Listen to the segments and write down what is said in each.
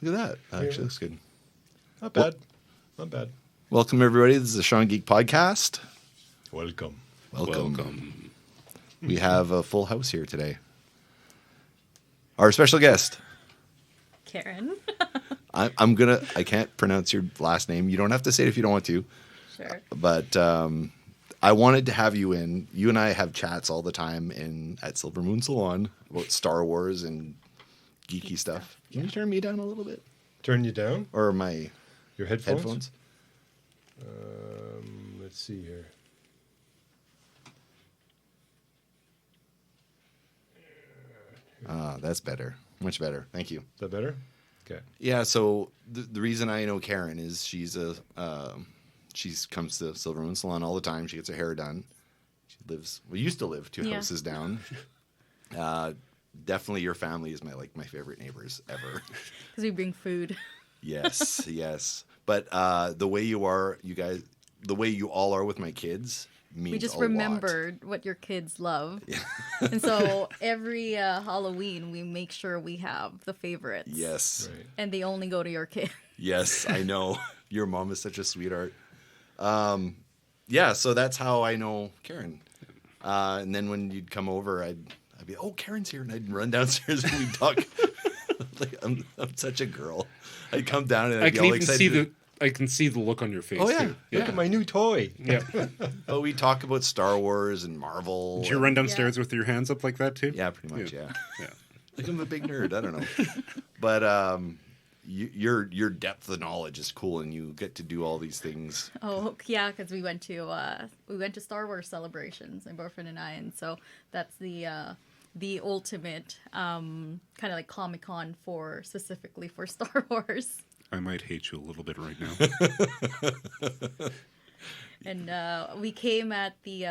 Look at that. Actually, looks good. Not bad. Not bad. Welcome, everybody. This is the Sean Geek Podcast. Welcome. We have a full house here today. Our special guest. Karen. I can't pronounce your last name. You don't have to say it if you don't want to. Sure. But I wanted to have you in. You and I have chats all the time at Silver Moon Salon about Star Wars and geeky stuff. Can you turn me down a little bit? Turn you down? Or my Your headphones? headphones? Let's see here. That's better. Much better. Thank you. Is that better? Okay. Yeah, so the reason I know Karen is she comes to Silver Moon Salon all the time. She gets her hair done. She used to live two houses down. Definitely your family is my favorite neighbors ever. Because we bring food. Yes, yes. But the way you all are with my kids means We just a lot. remembered what your kids love. Yeah. And so every Halloween, we make sure we have the favorites. Yes. Right. And they only go to your kid. Yes, I know. Your mom is such a sweetheart. Yeah, so that's how I know Karen. And then when you'd come over, I'd be, oh, Karen's here. And I'd run downstairs and we'd talk. Like, I'm such a girl. I'd come down and I'd be all excited. I can see the look on your face, Oh, yeah. too. Look at my new toy. Yeah. But we talk about Star Wars and Marvel. Did you run downstairs with your hands up like that, too? Yeah, pretty much, yeah. Yeah. Like I'm a big nerd. I don't know. But your depth of knowledge is cool, and you get to do all these things. Oh, yeah, because we went to Star Wars celebrations, my boyfriend and I, and so that's the ultimate kind of like ComicCon specifically for Star Wars. I might hate you a little bit right now. And we came at the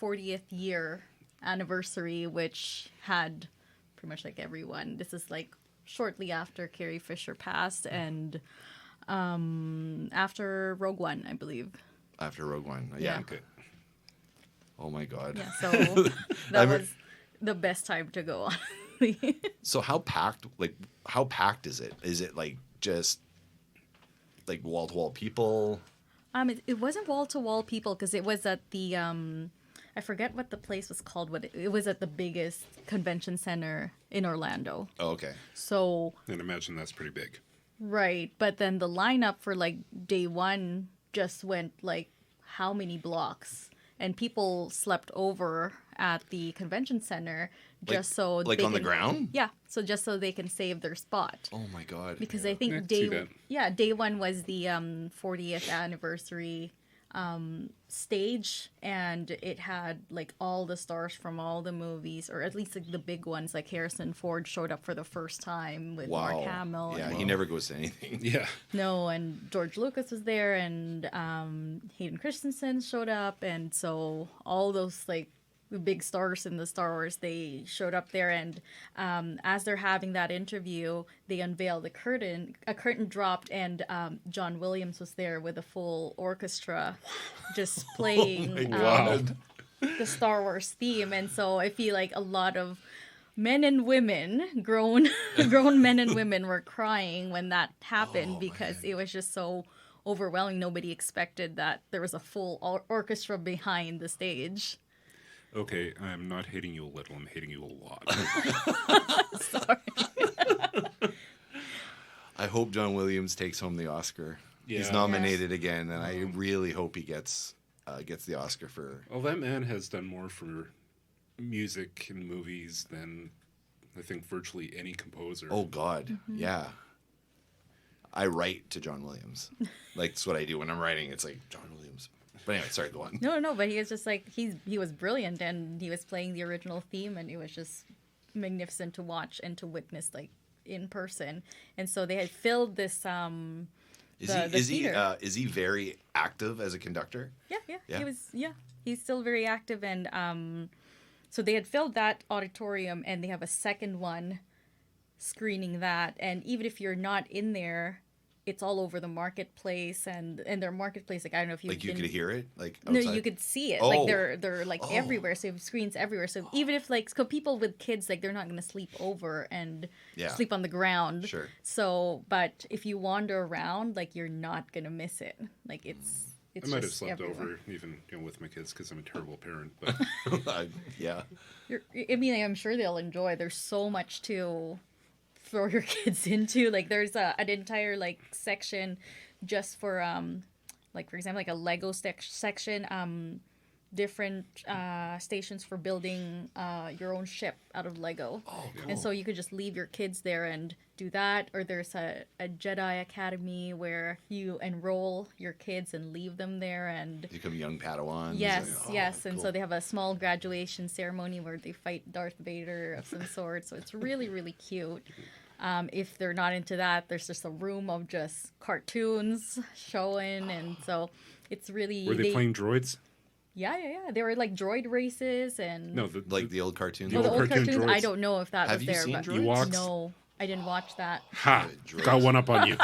40th year anniversary, which had pretty much like everyone. This is like shortly after Carrie Fisher passed and after Rogue One, I believe. After Rogue One. Yeah. Okay. Oh, my God. Yeah, so that was the best time to go on. So how packed is it? Is it like just like wall-to-wall people? It wasn't wall-to-wall people because it was at the I forget what the place was called, but it was at the biggest convention center in Orlando. Oh, okay. So And imagine that's pretty big. right, but then the lineup for like day one just went like how many blocks, and people slept over at the convention center just so like they on the can, ground? Yeah, so just so they can save their spot. Oh my God. Because I think I can see that. day one was the 40th anniversary stage, and it had like all the stars from all the movies, or at least like the big ones. Like Harrison Ford showed up for the first time with Mark Hamill. Yeah, and, he never goes to anything. Yeah. No, and George Lucas was there, and Hayden Christensen showed up, and so all those like the big stars in the Star Wars, they showed up there, and as they're having that interview, they unveiled a curtain dropped, and John Williams was there with a full orchestra just playing the Star Wars theme. And so I feel like a lot of men and women, grown men and women, were crying when that happened because it was just so overwhelming. Nobody expected that there was a full orchestra behind the stage. Okay, I'm not hating you a little. I'm hating you a lot. Sorry. I hope John Williams takes home the Oscar. Yeah. He's nominated again, and I really hope he gets the Oscar for... Well, that man has done more for music and movies than I think virtually any composer. Oh, God. Yeah. I write to John Williams. Like, that's what I do when I'm writing. It's like, John Williams. But anyway, sorry, go on. No, but he was just like, he was brilliant, and he was playing the original theme, and it was just magnificent to watch and to witness, like, in person. And so they had filled this Is he very active as a conductor? Yeah. He's still very active, and so they had filled that auditorium, and they have a second one screening that, and even if you're not in there, it's all over the marketplace, and their marketplace, like, I don't know if you Like you could hear it, like No, outside? you could see it. Oh. Like they're like everywhere. So you have screens everywhere. So even if like people with kids, like they're not gonna sleep over and Yeah. sleep on the ground. Sure. So, but if you wander around, like you're not gonna miss it. Like it's I might have just slept everywhere. over even with my kids because I'm a terrible parent. But Yeah. I mean, I'm sure they'll enjoy. There's so much to throw your kids into. Like there's an entire like section just for like for example like a Lego section, different stations for building your own ship out of Lego. Oh, cool. And so you could just leave your kids there and do that. Or there's a Jedi Academy where you enroll your kids and leave them there, and Become young Padawans. yes, and- yes. And cool. so they have a small graduation ceremony where they fight Darth Vader of some sort. So it's really, really cute. If they're not into that, there's just a room of just cartoons showing, and so it's really. were they playing droids? Yeah. They were like droid races and. No, like the old cartoons. The the old old cartoon cartoons. I droids. don't know if that Have was you there, seen but droids? Ewoks? no, I didn't watch that. Ha! Droids. Got one up on you.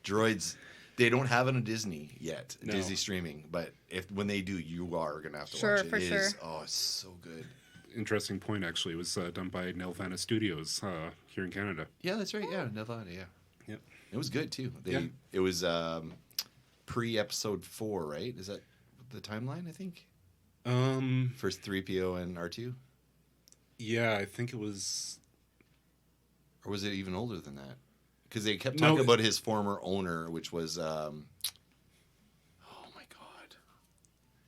Droids. They don't have it on Disney yet, No. Disney streaming. But when they do, you are gonna have to Sure, watch it. for It sure. is- oh, it's so good. Interesting point, actually. It was done by Nelvana Studios here in Canada. Yeah, that's right. Yeah, Nevada. Yeah, Yep. it was good too. Yeah. It was pre-episode 4, right? Is that the timeline? I think first 3PO and R2, Yeah, I think it was. or was it even older than that? Because they kept No, talking about his former owner, which was oh my god.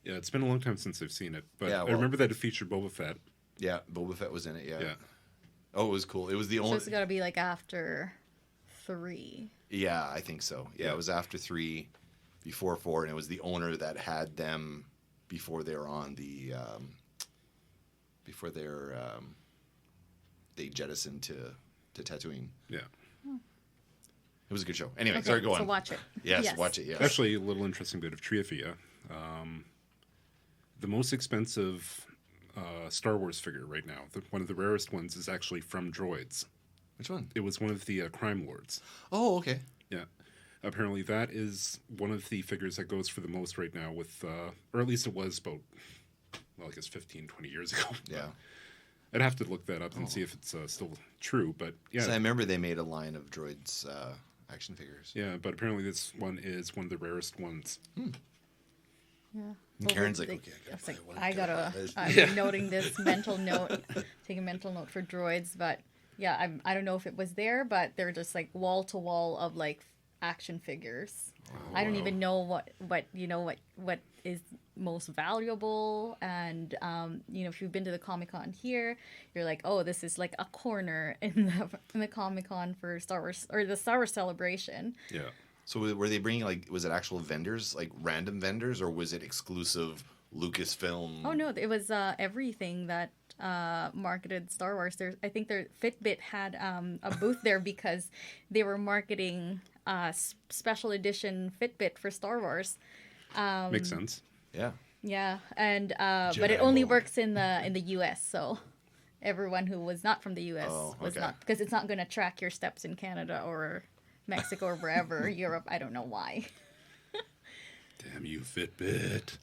Yeah, it's been a long time since I've seen it, but Yeah, I well- remember that it featured Boba Fett. Yeah, Boba Fett was in it. Yeah. Yeah. Oh, it was cool. It was the So only. it's got to be like after 3. Yeah, I think so. Yeah, it was after 3, before 4, and it was the owner that had them before they were on the they jettisoned to Tatooine. Yeah. It was a good show. Anyway, Okay, sorry, go on. So watch it. Yes, watch it. Yes. Actually, a little interesting bit of trivia. The most expensive Star Wars figure right now, one of the rarest ones, is actually from Droids. Which one? It was one of the Crime Lords. Oh, okay. Yeah. Apparently, that is one of the figures that goes for the most right now, with, or at least it was about, well, I guess 15, 20 years ago. Yeah. I'd have to look that up and see if it's still true, but yeah. So I remember they made a line of Droids action figures. Yeah, but apparently this one is one of the rarest ones. Yeah. And Karen's like, Like, okay, I was like, one I guy. gotta. I'm noting this mental note, taking a mental note for droids. But yeah, I don't know if it was there, but they're just like wall to wall of like action figures. I don't even know what is most valuable. And if you've been to the Comic-Con here, you're like, oh, this is like a corner in the Comic-Con for Star Wars, or the Star Wars celebration. Yeah. So were they bringing, like, was it actual vendors, like random vendors, or was it exclusive Lucasfilm? Oh no, it was everything that marketed Star Wars. I think their Fitbit had a booth there because they were marketing special edition Fitbit for Star Wars. Makes sense. Yeah. Yeah, and but Jedi it only mode. works in the U.S. So everyone who was not from the U.S. was okay. not, because it's not going to track your steps in Canada or Mexico or wherever. Europe, I don't know why. Damn you, Fitbit.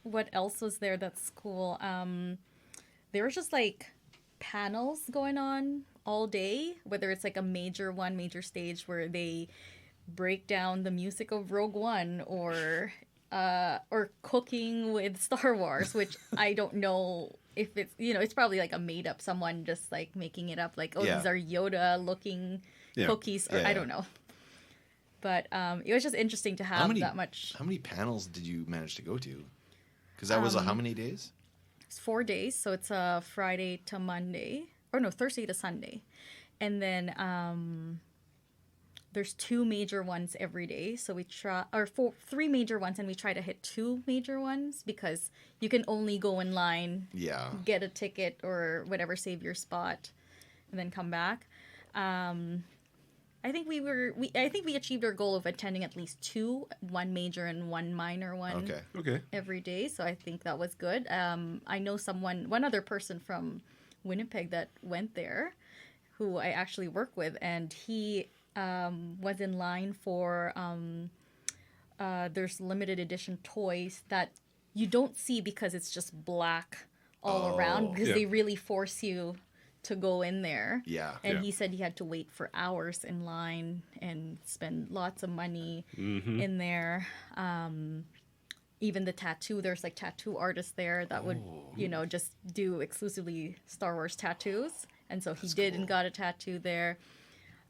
What else was there that's cool? There were just like panels going on all day, whether it's like a major stage where they break down the music of Rogue One, or cooking with Star Wars, which I don't know if it's, it's probably like a made up, someone just like making it up, like, oh, Yeah. these are Yoda looking Yeah. cookies, or Yeah, I yeah. don't know. But it was just interesting to have that much. How many panels did you manage to go to? Because that was how many days? It's 4 days, so it's Friday to Monday, or no, Thursday to Sunday, and then there's 2 major ones every day. So we try, or 3 major ones, and we try to hit 2 major ones because you can only go in line, Yeah. get a ticket or whatever, save your spot, and then come back. I think we achieved our goal of attending at least 2, 1 major and 1 minor one. Okay. Okay. Every day, so I think that was good. I know one other person from Winnipeg that went there, who I actually work with, and he was in line for there's limited edition toys that you don't see because it's just black all around because they really force you to go in there. Yeah. And he said he had to wait for hours in line and spend lots of money in there. Even the tattoo, there's like tattoo artists there that would, just do exclusively Star Wars tattoos. And so he did and got a tattoo there.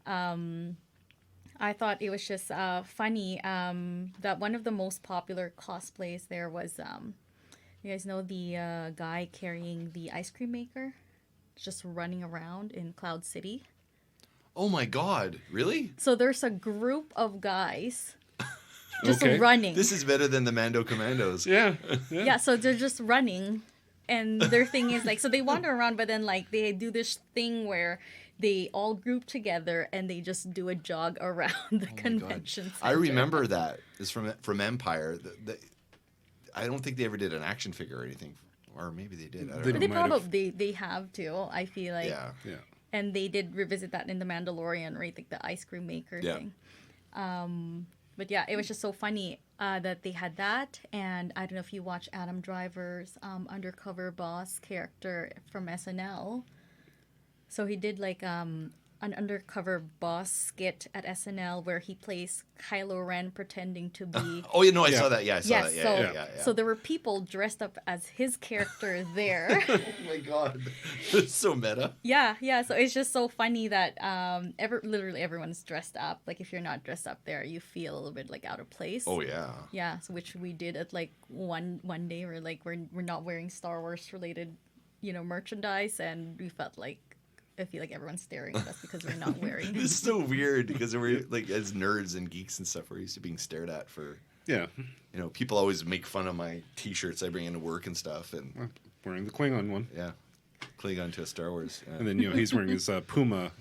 I thought it was just funny that one of the most popular cosplays there was, you guys know the guy carrying the ice cream maker? Just running around in Cloud City. Oh my God! Really? So there's a group of guys just running. This is better than the Mando Commandos. Yeah. So they're just running, and their thing is like, so they wander around, but then like they do this thing where they all group together and they just do a jog around the convention center. I remember that. It's from Empire. I don't think they ever did an action figure or anything. Or maybe they did. I don't know. They probably they have to. I feel like. Yeah. And they did revisit that in The Mandalorian, right? Like the ice cream maker thing. But yeah, it was just so funny that they had that. And I don't know if you watch Adam Driver's undercover boss character from SNL. So he did like an undercover boss skit at SNL where he plays Kylo Ren pretending to be... I saw that. Yeah, I saw that. Yeah. So there were people dressed up as his character there. Oh my God. It's so meta. Yeah. So it's just so funny that literally everyone's dressed up. Like if you're not dressed up there, you feel a little bit like out of place. Oh yeah. Yeah, so which we did at like one day where like we're not wearing Star Wars related, merchandise, and we felt like I feel like everyone's staring at us because we're not wearing it. It's so weird because we're like, as nerds and geeks and stuff, we're used to being stared at for. Yeah. People always make fun of my T-shirts I bring into work and stuff, and wearing the Klingon one. Yeah, Klingon to a Star Wars. Yeah. And then he's wearing his Puma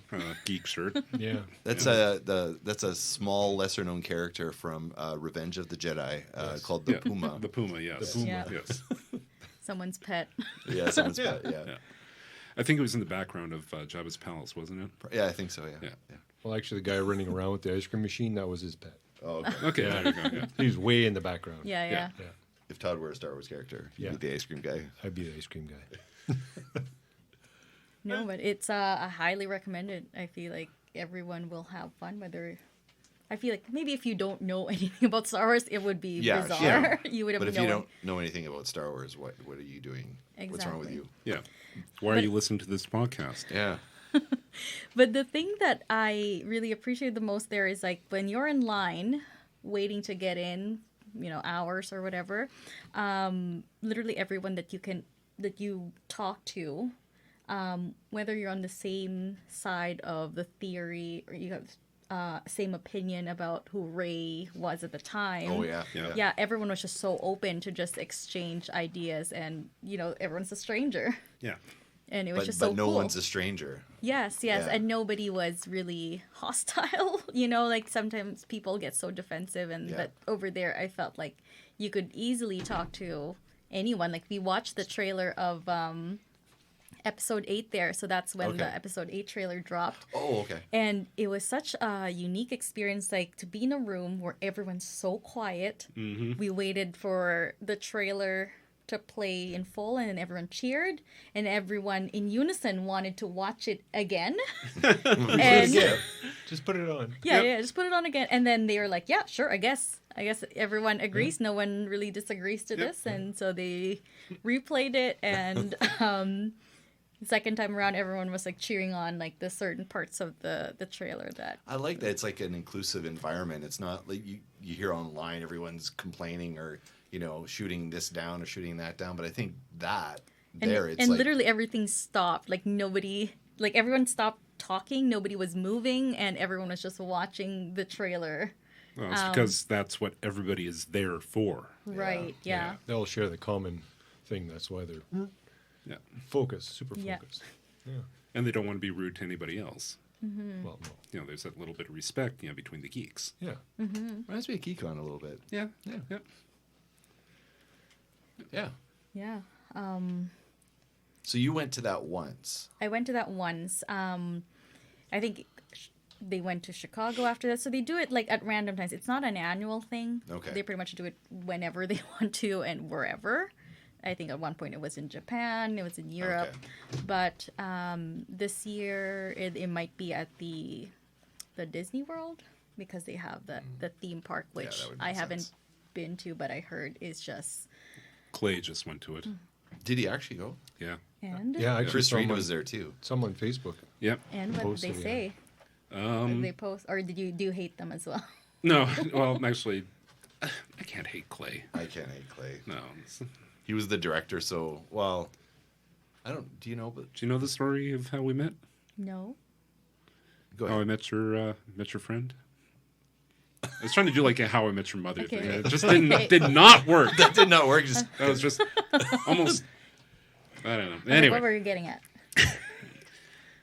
geek shirt. Yeah. That's a small, lesser known character from Revenge of the Jedi called the Puma. The Puma, yes. The Puma. Yeah. Yes. Someone's pet. Yeah, someone's pet. Yeah. I think it was in the background of Jabba's palace, wasn't it? Yeah, I think so. Yeah. Well, actually, the guy running around with the ice cream machine, that was his pet. Oh, okay. Okay, there you go. Yeah. He was way in the background. Yeah. If Todd were a Star Wars character, he'd be the ice cream guy. I'd be the ice cream guy. No, but it's a highly recommended. I feel like everyone will have fun. I feel like maybe if you don't know anything about Star Wars, it would be bizarre. Yeah. You would have. But if you don't know anything about Star Wars, what are you doing? Exactly. What's wrong with you? Yeah. Why are you listening to this podcast? Yeah. But the thing that I really appreciate the most there is like when you're in line waiting to get in, hours or whatever, literally everyone that you talk to, whether you're on the same side of the theory or you have same opinion about who Rey was at the time. Oh yeah. Yeah, everyone was just so open to just exchange ideas, and everyone's a stranger. Yeah. And it was just so cool. But no one's a stranger. Yes, Yeah. and nobody was really hostile. Like sometimes people get so defensive, but over there I felt like you could easily talk to anyone. Like we watched the trailer of episode 8 there, so that's when the episode 8 trailer dropped. Oh, okay. And it was such a unique experience, like to be in a room where everyone's so quiet. Mm-hmm. We waited for the trailer to play in full, and then everyone cheered, and everyone in unison wanted to watch it again. And just put it on. Yeah, just put it on again. And then they were like, yeah, sure, I guess everyone agrees. No one really disagrees to this. And so they replayed it, and the second time around, everyone was like cheering on like the certain parts of the trailer that. I like that. It's like an inclusive environment. It's not like you hear online everyone's complaining or shooting this down or shooting that down. But I think it's like, literally everything stopped. Like everyone stopped talking. Nobody was moving, and everyone was just watching the trailer. Well, it's because that's what everybody is there for. Right. Yeah. They all share the common thing. That's why they're focused, super focused. Yeah. And they don't want to be rude to anybody else. Mm-hmm. Well, no. There's that little bit of respect, between the geeks. Yeah. Mm-hmm. Reminds me of Keycon a little bit. Yeah. Yeah. So you went to that once. I went to that once. I think they went to Chicago after that. So they do it like at random times. It's not an annual thing. Okay. They pretty much do it whenever they want to and wherever. I think at one point it was in Japan, it was in Europe. Okay. But this year it might be at the Disney World because they have the theme park, which that would make I haven't sense. been to, but I heard is just... Clay just went to it. Did he actually go? Yeah. And? Yeah, I Chris saw Reed someone- was there too. Some on Facebook. Yep. And what did they Posted, say? Did they post, or do you hate them as well? No, well, actually, I can't hate Clay. I can't hate Clay. No. He was the director, so I don't. Do you know? But Do you know the story of how we met? No. go How I ahead. met your friend? I was trying to do like a How I Met Your Mother Okay. thing. It just did Okay. not work. That did not work. Just That was just almost. I don't know. Okay, Anyway, what were you getting at?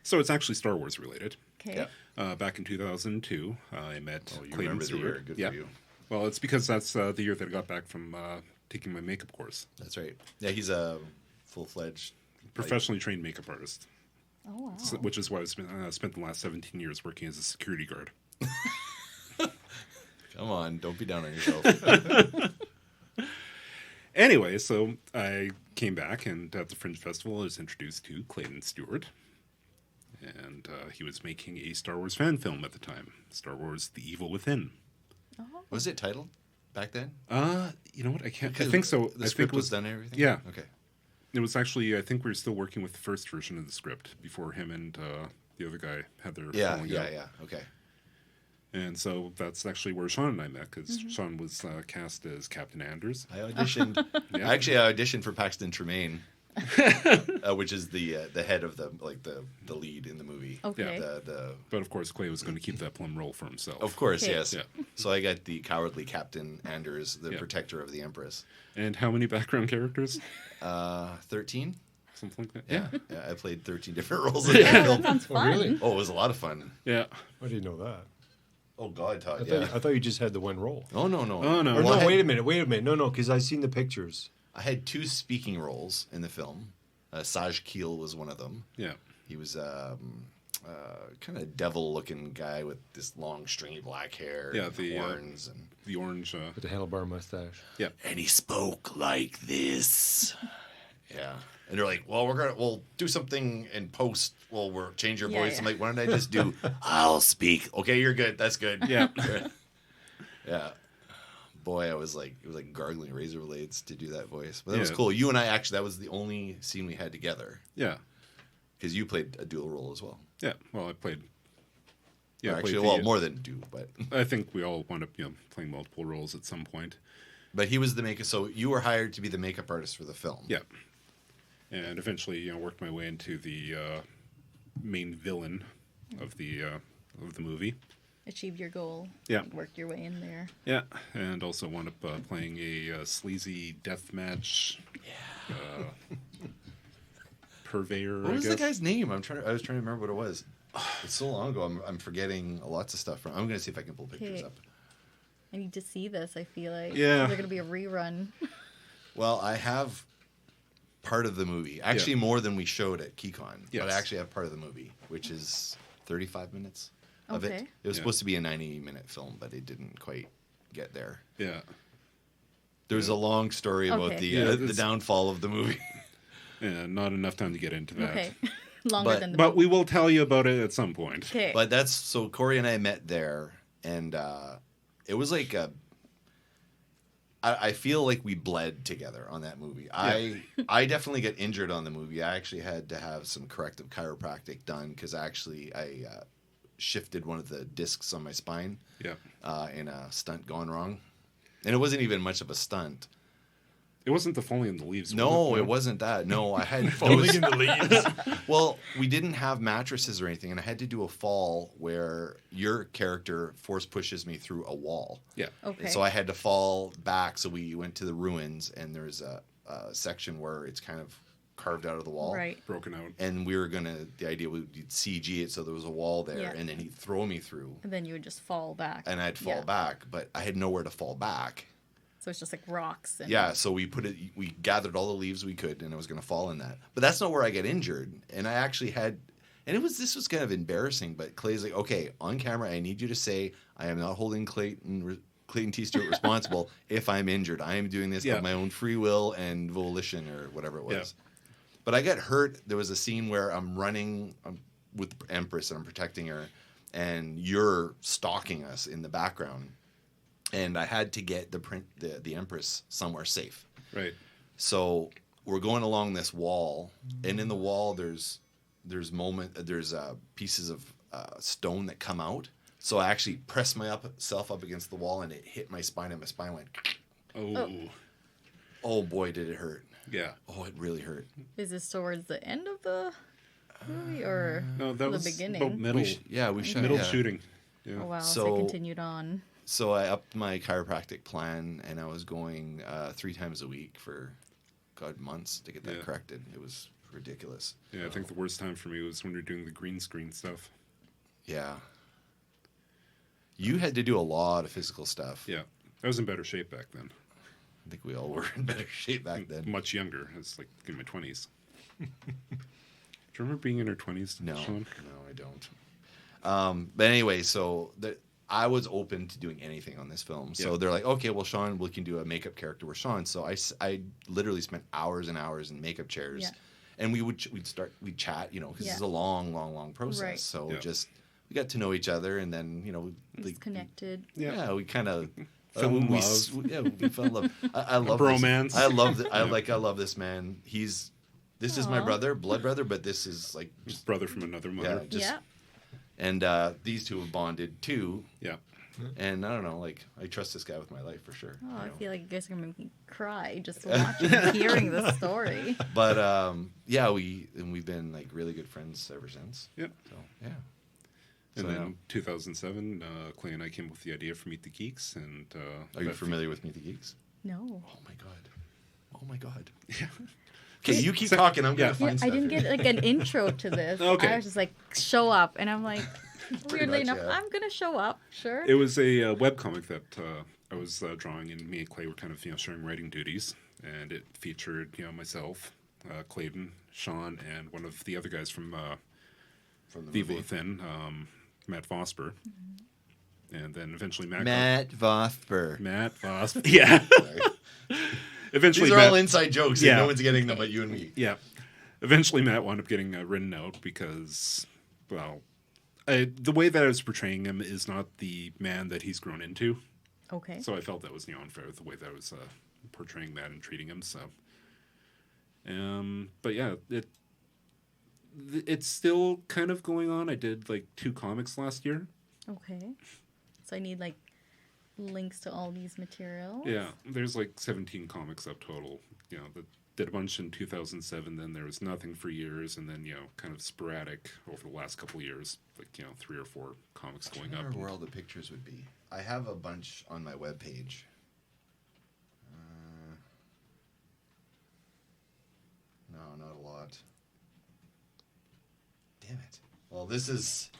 so it's actually Star Wars related. Okay. yeah. Back in 2002, I met Oh, you Clayton remember the Stewart. year. Good yeah. for you. Well, it's because that's the year that I got back from taking my makeup course. That's right. Yeah, he's a full-fledged. Professionally trained makeup artist, Oh, wow. which is why I spent the last 17 years working as a security guard. Come on, don't be down on yourself. Anyway, so I came back, and at the Fringe Festival, I was introduced to Clayton Stewart. And he was making a Star Wars fan film at the time, Star Wars: The Evil Within. Was it titled back then? You know what? I can't. I Because think so. The I script think it was done and everything? Yeah. Okay. It was actually. I think we were still working with the first version of the script before him and the other guy had their Yeah, falling yeah, out. yeah. Okay. And so that's actually where Sean and I met, because Mm-hmm. Sean was cast as Captain Anders. I auditioned. Yeah. Actually, I auditioned for Paxton Tremaine, which is the head of the lead in the movie. Okay. But of course, Clay was going to keep that plum role for himself. Of course, Okay. yes. Yeah. So I got the cowardly Captain Anders, the Yeah. protector of the Empress. And how many background characters? 13. Something like that. Yeah, I played 13 different roles in that film. Sounds Oh, fun. really? Oh, it was a lot of fun. Yeah. I didn't know that. Oh God, I Todd. thought, Yeah. I thought you just had the one role. Oh no, no. Oh, no. Or Well, no, I wait had, a minute. No, because I seen the pictures. I had 2 speaking roles in the film. Saj Keel was one of them. Yeah. He was kind of devil-looking guy with this long, stringy black hair, Yeah, and the, horns, and The orange. With the handlebar mustache. Yeah. he spoke like this. Yeah, and they're like, "Well, we'll do something in post. We'll change your Yeah, voice." yeah. I'm like, "Why don't I just do? I'll speak. Okay, you're good. That's good." Yeah. Yeah. Boy, it was like gargling razor blades to do that voice, but that was Yeah. cool. You and I actually, that was the only scene we had together Yeah. because you played a dual role as well. Yeah. Well, I played. Yeah, I actually, played well, more than 2, but I think we all wound up, playing multiple roles at some point. but he was the makeup. So you were hired to be the makeup artist for the film. Yeah. And eventually, worked my way into the main villain of the movie. Achieved your goal. Yeah. Worked your way in there. Yeah, and also wound up playing a sleazy deathmatch. Purveyor. What was I the guess. guy's name? I was trying to remember what it was. It's so long ago. I'm forgetting lots of stuff. I'm going to see if I can pull pictures Okay. up. I need to see this. I feel like Yeah. they're gonna be a rerun. Well, I have part of the movie. Actually, more than we showed at Keycon. But Yes. I actually have part of the movie, which is 35 minutes of it. Okay. It was Yeah. supposed to be a 90-minute film, but it didn't quite get there. Yeah. There's a long story about Okay. the Yeah, the it's- downfall of the movie. And not enough time to get into that. Okay. Longer But- than the But we will tell you about it at some point. Okay. But that's so Corey and I met there, and it was like I feel like we bled together on that movie. I definitely got injured on the movie. I actually had to have some corrective chiropractic done because I shifted one of the discs on my spine Yeah. in a stunt gone wrong, and it wasn't even much of a stunt. It wasn't the falling in the leaves. No, was it wasn't that. No, I had Falling in the leaves. Well, we didn't have mattresses or anything, and I had to do a fall where your character force pushes me through a wall. Yeah. Okay. And so I had to fall back. So we went to the ruins, and there's a section where it's kind of carved out of the wall. Right. Broken out. And we were the idea we'd CG it so there was a wall there, Yeah. and then he'd throw me through, And then you would just fall back. and I'd fall Yeah. back, but I had nowhere to fall back. So it's just like rocks. And Yeah, so we gathered all the leaves we could, and I was going to fall in that. But that's not where I get injured. And I actually And this was kind of embarrassing, but Clay's like, okay, on camera, I need you to say, I am not holding Clayton T. Stewart responsible if I'm injured. I am doing this of my own free will and volition or whatever it was. Yeah. But I got hurt. There was a scene where I'm running with Empress and I'm protecting her, and you're stalking us in the background. And I had to get the Empress somewhere safe. Right. So we're going along this wall, and in the wall there's pieces of stone that come out. So I actually pressed myself up against the wall, and it hit my spine, and my spine went. Oh boy, did it hurt! Yeah. Oh, it really hurt. Is this towards the end of the movie or no? That the was beginning? Middle. We shot middle shooting. Yeah. Oh wow! So it continued on. So I upped my chiropractic plan, and I was going 3 times a week for months to get that corrected. It was ridiculous. Yeah, I think the worst time for me was when you're doing the green screen stuff. Yeah. You had to do a lot of physical stuff. Yeah. I was in better shape back then. I think we all were in better shape back then. Much younger. I was like in my 20s. Do you remember being in our 20s, No. Sean? No, I don't. But anyway, so I was open to doing anything on this film. So they're like, okay, well, Sean, we can do a makeup character with Sean. So I literally spent hours and hours in makeup chairs. Yeah. And we'd chat, because it's a long process. Right. So we got to know each other, and then, connected. Yeah, we kind of fell in love. We fell in love. I love bromance. I love this man. This is my blood brother, but this is like just brother from another mother. And these two have bonded too. Yeah. And I don't know, I trust this guy with my life for sure. Oh, I feel like you guys are going to make me cry just watching and hearing the story. But, we've been, really good friends ever since. Yep. So, yeah. And then 2007, Clay and I came up with the idea for Meet the Geeks. And are you familiar with Meet the Geeks? No. Oh, my God. Yeah. Okay, you keep talking. I'm going to find stuff. I didn't get, an intro to this. Okay. I was just show up. And I'm like... Weirdly enough, I'm going to show up, sure. It was a webcomic that I was drawing, and me and Clay were kind of, sharing writing duties. And it featured, myself, Clayton, Sean, and one of the other guys from the Vivo Thin, Matt Vosper. Mm-hmm. And then eventually Matt Vosper. Yeah. Eventually These are all inside jokes, and no one's getting them but you and me. Yeah. Eventually Matt wound up getting written out because, well... the way that I was portraying him is not the man that he's grown into. Okay. So I felt that was unfair with the way that I was portraying Matt and treating him. So, but yeah, it's still kind of going on. I did 2 comics last year. Okay. So I need links to all these materials. Yeah, there's 17 comics up total. Did a bunch in 2007, then there was nothing for years, and then, kind of sporadic over the last couple of years, 3 or 4 comics going up. Where all the pictures would be. I have a bunch on my webpage. No, not a lot. Damn it. Well, this is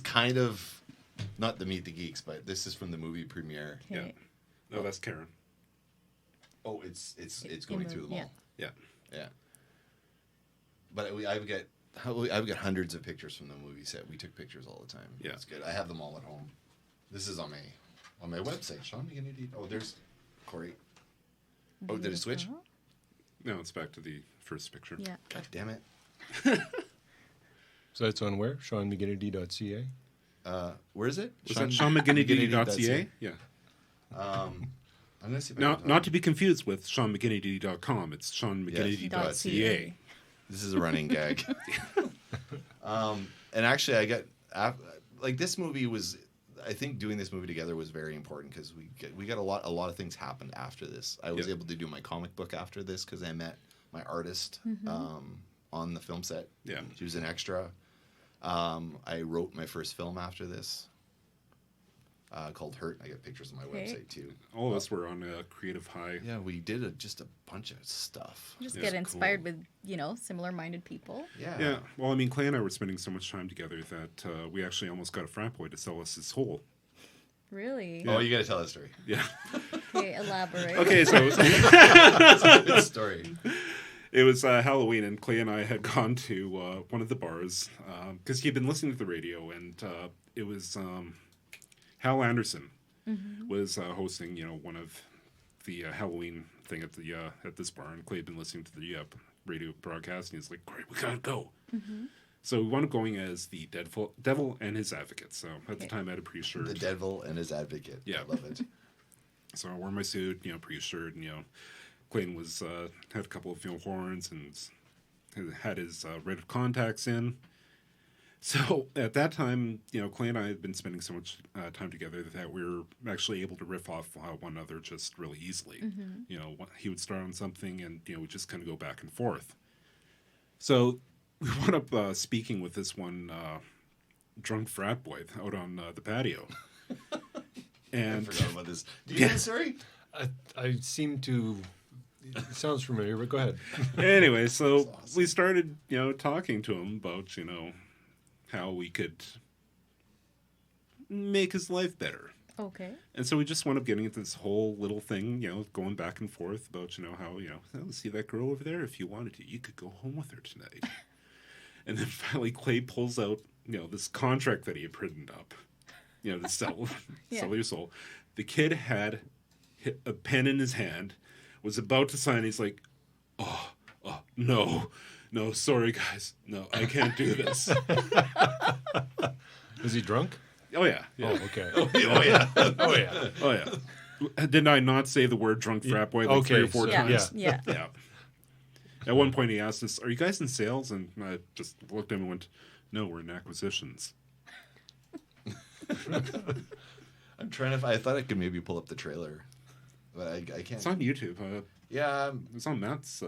kind of not the Meet the Geeks, but this is from the movie premiere. Okay. Yeah. No, that's Karen. Oh, it's going through them all. Yeah. But I've got hundreds of pictures from the movie set. We took pictures all the time. Yeah, it's good. I have them all at home. This is on my website. Sean, you gonna need? Oh, there's Corey. Oh, did it switch? No, it's back to the first picture. Yeah. God damn it. So that's on where? SeanMcGinnity.ca? Where is it? SeanMcGinnity.ca? Yeah. I'm gonna see if not to be confused with SeanMcGinnity.com. It's SeanMcGinnity.ca. This is a running gag. And actually, I got this movie was. I think doing this movie together was very important because we got a lot of things happened after this. I was able to do my comic book after this because I met my artist on the film set. Yeah, she was an extra. I wrote my first film after this. Called Hurt. I got pictures on my website too. All of us were on a creative high. Yeah, we did just a bunch of stuff. Just get inspired with similar-minded people. Yeah. Yeah. Well, I mean, Clay and I were spending so much time together that we actually almost got a frat boy to sell us his hole. Really? Yeah. Oh, you got to tell that story. Yeah. Okay, elaborate. Okay, so that's a good story. It was Halloween, and Clay and I had gone to one of the bars because he had been listening to the radio, and it was Hal Anderson was hosting, one of the Halloween thing at the at this bar, and Clay had been listening to the radio broadcast, and he's like, "Great, we gotta go." So we wound up going as the devil and his advocate. So at the time, I had a pre-shirt. The devil and his advocate. Yeah, I love it. So I wore my suit, pre-shirt, and Clayton was had a couple of horns and had his red contacts in. So at that time, Clay and I had been spending so much time together that we were actually able to riff off one another just really easily. He would start on something, and we just kind of go back and forth. So we wound up speaking with this one drunk frat boy out on the patio. And I forgot about this. Do you know, sorry? I seem to. It sounds familiar, but go ahead. Anyway, so Awesome. we started, talking to him about, how we could make his life better. Okay. And so we just wound up getting into this whole little thing, going back and forth about, how, "Oh, see that girl over there? If you wanted to, you could go home with her tonight." And then finally Clay pulls out, this contract that he had printed up, to sell your soul. The kid had a pen in his hand, was about to sign. He's like, oh, no, sorry guys. No, I can't do this. Was he drunk? Oh, yeah. Oh, okay. Oh, yeah. Oh, yeah. Oh, yeah. Did I not say the word drunk frat boy like 3 or 4 times? Yeah. Yeah. At one point he asked us, "Are you guys in sales?" And I just looked at him and went, "No, we're in acquisitions." I'm trying to. I thought I could maybe pull up the trailer, but I can't. It's on YouTube. Yeah. It's on Matt's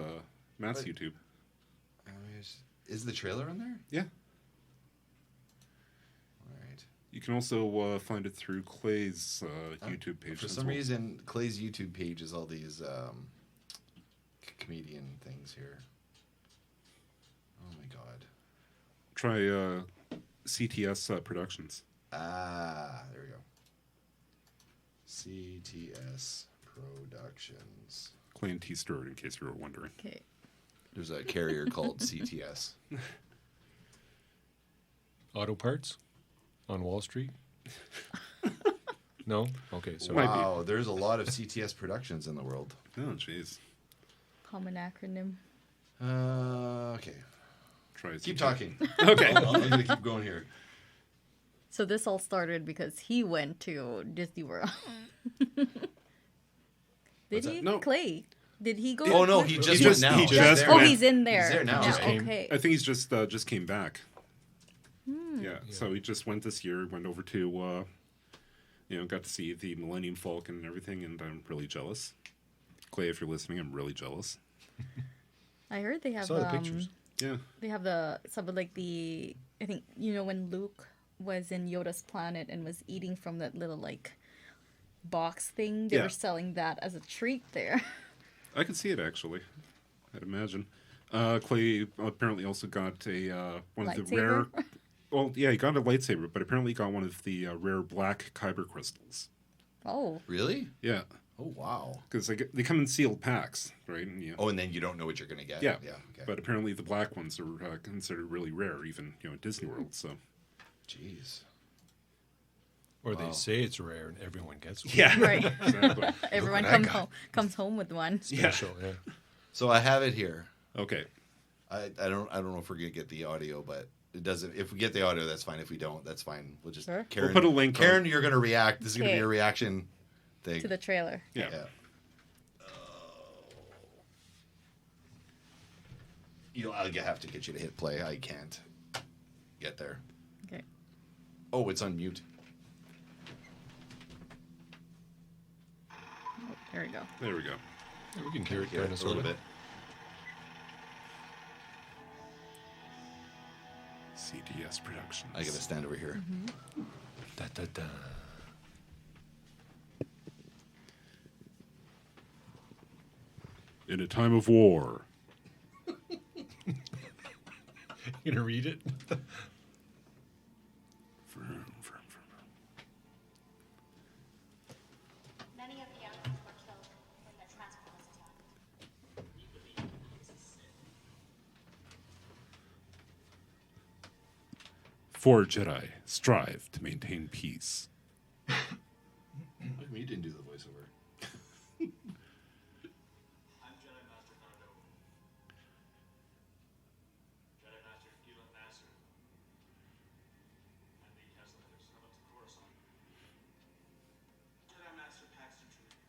YouTube. Is the trailer on there? Yeah. All right. You can also find it through Clay's YouTube page. For some reason, Clay's YouTube page is all these comedian things here. Oh my god. Try CTS Productions. Ah, there we go. CTS Productions. Clayton T. Stewart, in case you were wondering. Okay. There's a carrier called CTS. Auto parts on Wall Street? No? Okay, so. Wow, there's a lot of CTS Productions in the world. Oh, jeez. Common acronym. Okay. Try Keep CTS. talking. Okay. I'm going to keep going here. So this all started because he went to Disney World. Did he? No. Clay. Did he go? Oh, no, with- he just He went just- now. he He's just there. Oh, went. he's in there. He's there now, Yeah, right? okay. I think he's just came back. Yeah, so he just went this year, went over to, got to see the Millennium Falcon and everything, and I'm really jealous. Clay, if you're listening, I'm really jealous. I heard they have Saw the pictures. Yeah. they have some of like the, I think, when Luke was in Yoda's planet and was eating from that little like box thing, they Yeah. were selling that as a treat there. I can see it, actually. I'd imagine. Clay apparently also got a one of the rare... Lightsaber? Well, yeah, he got a lightsaber, but apparently he got one of the rare black Kyber Crystals. Oh. Really? Yeah, Oh, wow. because they come in sealed packs, right? And, Oh, and then you don't know what you're going to get. yeah. Yeah. Okay. But apparently the black ones are considered really rare, even at Disney World. So Jeez. Or they say it's rare and everyone gets one. yeah, Right. exactly. Everyone what I comes home with one. Special, yeah. So I have it here. Okay. I don't know if we're going to get the audio, but it doesn't. If we get the audio, that's fine. If we don't, that's fine. We'll just Sure. Karen, We'll put a link on. Karen, you're going to react. This is going to be Okay. a reaction thing. To the trailer. Yeah. Yeah. I'll have to get you to hit play. I can't get there. Okay. Oh, it's on mute. Oh, there we go. There we go. Yeah, we can hear it Hear kind it of a little bit. CDS Productions. I got to stand over here. Da, da, da. In a time of war. You gonna read it? Many of the young were killed when the transport was attacked. For Jedi strive to maintain peace. You didn't do the voiceover. I'm Jedi Master Nando. Jedi Master Gillen Nasser. And the Castellators come up to Coruscant. Jedi Master Paxton True.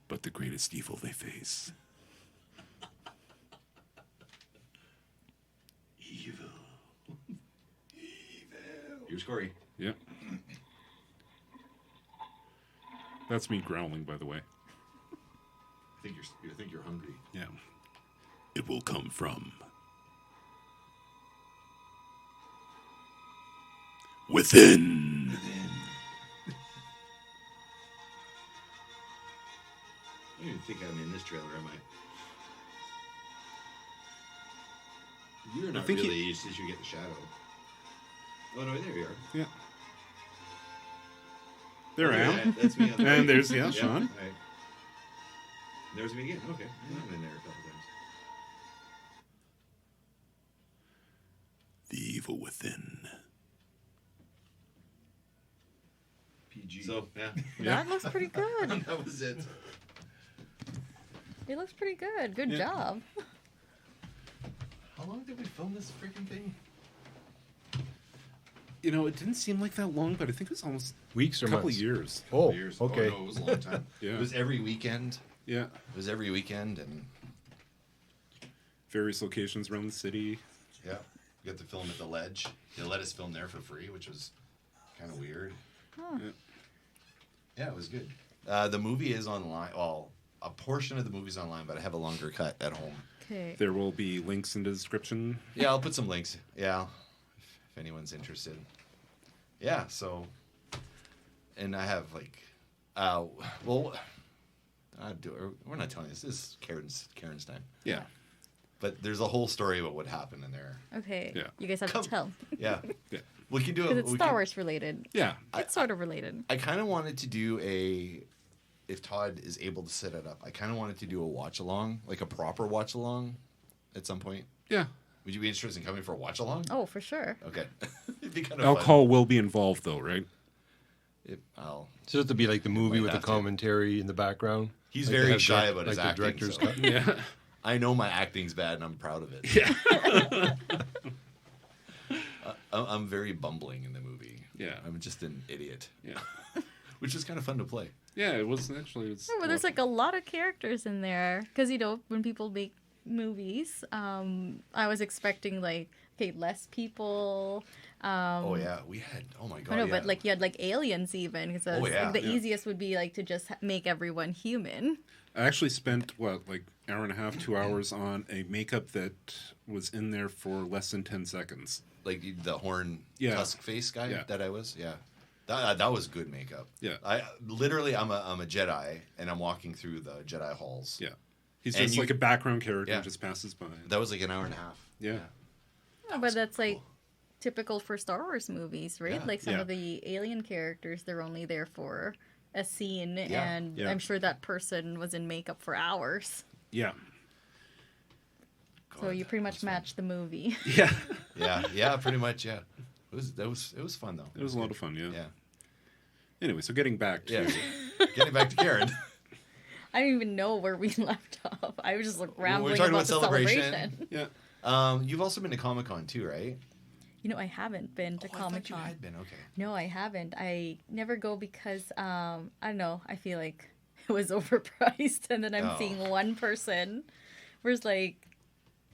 But the greatest evil they face. Evil. Here's Corey. Yeah. That's me growling, by the way. I think you're hungry. Yeah. It will come from within. I don't even think I'm in this trailer, am I? You're not think really, since you get the shadow. Oh, no, there you are. Yeah. There I am. Yeah, that's me. And there's, Sean. Sean. Right. There's me again. Okay. I'm in there a couple times. The evil within. PG. So, yeah. That looks pretty good. That was it. It looks pretty good. Good job. How long did we film this freaking thing? You know, it didn't seem like that long, but I think it was almost Weeks or a couple months? of years. Oh, Years. okay. Oh, no, it was a long time. Yeah. It was every weekend. Yeah. It was every weekend, and Various locations around the city. yeah, we got to film at the Ledge. They let us film there for free, which was kind of weird. Huh. Yeah, it was good. The movie is online. Well, a portion of the movie's online, but I have a longer cut at home. Okay. There will be links in the description. Yeah, I'll put some links. Yeah, if anyone's interested. Yeah, so, and I have like, well, we're not telling this. This is Karen's time. Yeah. But there's a whole story about what happened in there. Okay. Yeah. You guys have Come- to tell. Yeah, Yeah. we can do it. Because it's Star Wars related. Yeah. It's sort of related. I kind of wanted to do if Todd is able to set it up, I kind of wanted to do a watch along, like a proper watch along, at some point. Yeah. Would you be interested in coming for a watch along? Oh, for sure. Okay. It'd be kind of Alcohol will be involved, though, right? I'll. So it to be like the movie Might with the have to. commentary in the background. He's Like they very have shy about his like acting. the director's so cut. Yeah. I know my acting's bad, and I'm proud of it. Yeah. I'm very bumbling in the movie. Yeah. I'm just an idiot, Yeah. which is kind of fun to play. Yeah, it was actually. Yeah, but there's like a lot of characters in there. Because, when people make movies, I was expecting less people. Oh yeah, we had. Oh my god. I know, yeah. but like you had like aliens even. Because Oh, yeah, the yeah. easiest would be like to just make everyone human. I actually spent hour and a half, 2 hours on a makeup that was in there for less than 10 seconds. like the horn tusk face guy Yeah. that I was. Yeah, that was good makeup. Yeah. I'm a Jedi, and I'm walking through the Jedi halls. Yeah. He's And just you- like a background character Yeah. who just passes by. That was like an hour and a half. Yeah. Yeah, but that's like typical for Star Wars movies, right? Yeah. Like some Yeah. of the alien characters, they're only there for a scene, Yeah. and Yeah. I'm sure that person was in makeup for hours. Yeah. So you pretty much match the movie. Yeah. Yeah, pretty much. Yeah, it was fun though. It was a lot of fun, yeah. Yeah, Anyway, so getting back to yeah. Getting back to Karen. I don't even know where we left off. I was just like rambling talking about about the celebration. yeah. You've also been to Comic-Con too, right? I haven't been to I thought Comic you Con. had been. Okay. No, I haven't. I never go because I don't know. I feel like it was overpriced, and then I'm Oh. seeing one person. Whereas like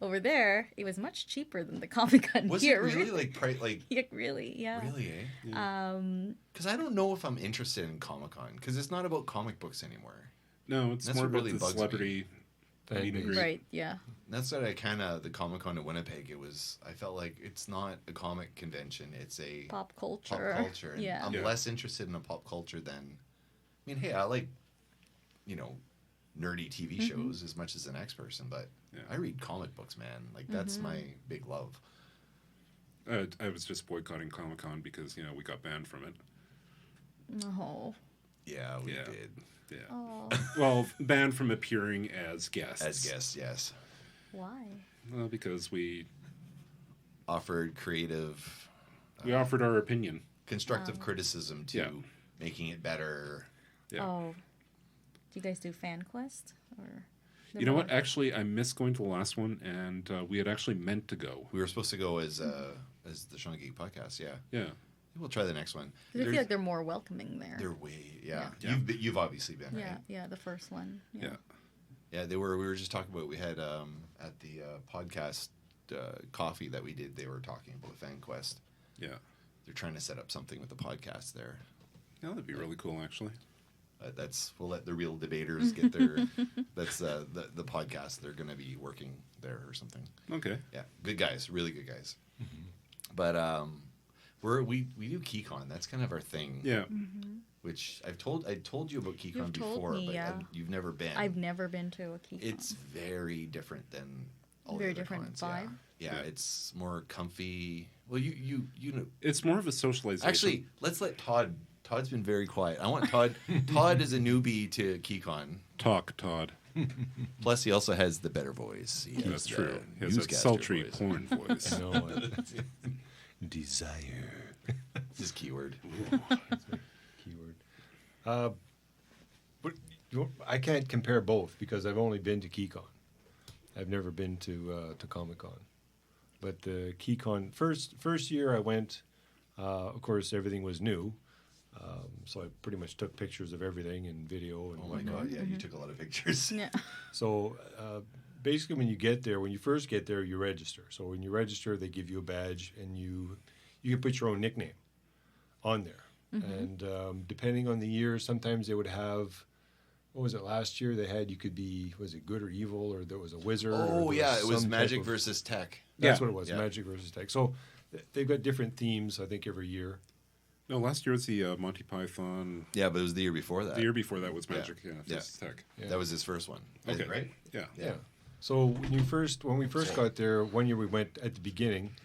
over there, it was much cheaper than the Comic Con Was here. it really like Yeah, really, yeah. really? Because I don't know if I'm interested in Comic-Con because it's not about comic books anymore. No, it's That's more what about really the bugs me. celebrity meet and greet. Right, yeah. That's what I the Comic-Con in Winnipeg. I felt like it's not a comic convention. It's a Pop culture. pop culture. And Yeah. I'm Yeah. less interested in a pop culture than. I mean, hey, I like, nerdy TV shows as much as the next person, but Yeah. I read comic books, man. Like that's my big love. I was just boycotting Comic-Con because, we got banned from it. No. Yeah, we Yeah. did Yeah. Oh. Well, banned from appearing as guests. as guests. Yes. Why? Well, because we Offered creative, offered our opinion. constructive criticism to Yeah. making it better. Yeah. Oh, do you guys do Fanquest or? You know what? Actually, I missed going to the last one, and we had actually meant to go. We were supposed to go as the Sean Geek podcast. Yeah, Yeah. we'll try the next one. 'Cause I feel like they're more welcoming there. They're way Yeah. You've obviously been, right? Yeah, the first one. Yeah. Yeah, they were. We were just talking about. We had at the podcast coffee that we did. They were talking about Fanquest. Yeah. They're trying to set up something with the podcast there. Yeah, that'd be really cool, actually. We'll let the real debaters get their. That's the podcast. They're going to be working there or something. Okay. Yeah, good guys, really good guys. But we do Keycon. That's kind of our thing. Yeah. Which I told you about Keycon You've told before, me, but yeah. you've never been. I've never been to a Keycon. It's very different than all Very the other different cons, vibe? Yeah, it's more comfy. Well, you know. It's more of a socialization. Actually, let's let Todd. Todd's been very quiet. I want Todd. Todd is a newbie to Keycon. Talk, Todd. Plus, he also has the better voice. He has That's the true. He has that newscaster sultry voice. porn voice. No, desire. His keyword. Keyword. But I can't compare both because I've only been to Keycon. I've never been to ComicCon. But the Keycon first year I went, of course everything was new, so I pretty much took pictures of everything and video and Oh my whatnot. God! Yeah, you took a lot of pictures. Yeah. So basically, when you first get there, you register. So when you register, they give you a badge, and you can put your own nickname on there. And depending on the year, sometimes they would have. What was it last year? They had you could be was it good or evil, or there was a wizard. Oh or yeah, it was some type magic of- versus tech. That's Yeah. what it was, Yeah. magic versus tech. So they've got different themes, I think, every year. No, last year was the Monty Python. Yeah, but it was the year before that. The year before that was Magic. Yeah. Yeah. Versus Tech. Yeah. That was his first one. Okay. Right? Yeah. Yeah. So when we first got there, one year we went at the beginning,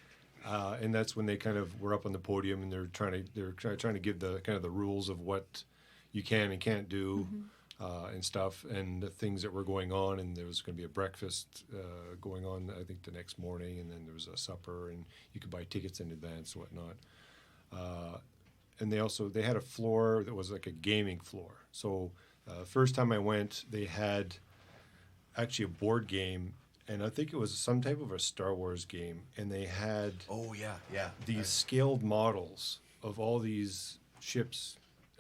and that's when they kind of were up on the podium and they're trying to give the kind of the rules of what you can and can't do, and stuff, and the things that were going on. And there was going to be a breakfast going on, I think, the next morning, and then there was a supper, and you could buy tickets in advance and whatnot. And they had a floor that was like a gaming floor. So first time I went, they had actually a board game, and I think it was some type of a Star Wars game, and they had Oh yeah, yeah. these scaled models of all these ships.